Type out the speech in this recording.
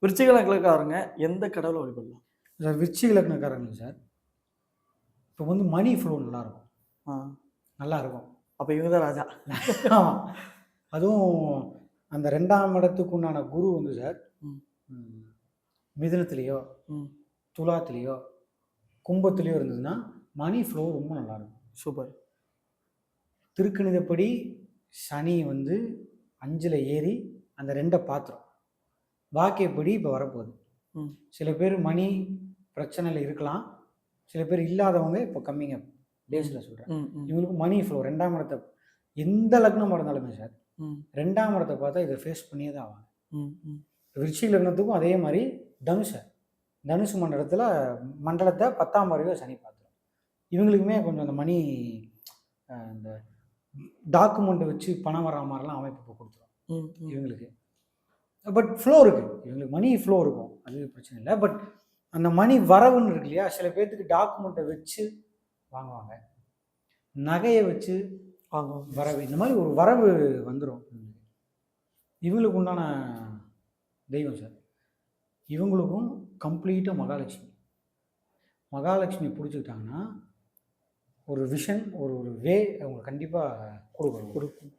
விருச்சிக லக்னக்காரங்க எந்த கடவுளை வழிபடலாம்? சார் விருச்சிக லக்னக்காரங்க சார், இப்போ வந்து மணி ஃப்ளோ நல்லாயிருக்கும். ஆ. நல்லாயிருக்கும். அப்ப இவங்க தான் ராஜா. ஆமா. அதுவும் அந்த 2ஆம் இடத்துக்கு உண்டான குரு வந்து சார், ம். மிதுனத்திலயோ, ம். துலாத்திலயோ, கும்பத்திலயோ இருந்ததுன்னா, மணி ஃப்ளோ ரொம்ப நல்லாயிருக்கும். சூப்பர். திருக்கணிதப்படி சனி வந்து 5ல ஏறி அந்த 2 பாத்துரும். வாக்கியப்படி இப்போ வரப்போகுது. ம். சில பேர் மணி பிரச்சனையில இருக்கலாம். சில பேர் இல்லாதவங்க இப்போ கம்மிங்க டேஸில் சொல்கிறேன். இவங்களுக்கு மணி ஃப்ளோ 2ஆம் இடத்த எந்த லக்னமாக இருந்தாலுமே சார், 2ஆம் இடத்த பார்த்தா இதை ஃபேஸ் பண்ணியே தான் ஆவாங்க. விருச்சிக லக்னத்துக்கும் அதே மாதிரி தனுசு மண்டலத்தை 10ஆம் பார்வையை சனி பார்த்துரும். இவங்களுக்குமே கொஞ்சம் அந்த மணி இந்த டாக்குமெண்ட் வச்சு பணம் வர்ற மாதிரிலாம் அமைப்பு இப்போ கொடுத்துரும் இவங்களுக்கு. பட் ஃப்ளோ இருக்குது, இவங்களுக்கு மணி ஃப்ளோ இருக்கும், அது பிரச்சனை இல்லை. பட் அந்த மணி வரவுன்னு இருக்கு இல்லையா, சில பேர்த்துக்கு டாக்குமெண்ட்டை வச்சு வாங்குவாங்க, நகையை வச்சு வாங்குவாங்க, வரவு, இந்த மாதிரி ஒரு வரவு வந்துடும். இவங்களுக்கு உண்டான தெய்வம் சார், இவங்களுக்கும் கம்ப்ளீட்டாக மகாலட்சுமி பிடிச்சிக்கிட்டாங்கன்னா ஒரு விஷன், ஒரு வே அவங்க கண்டிப்பாக கொடுக்கும்.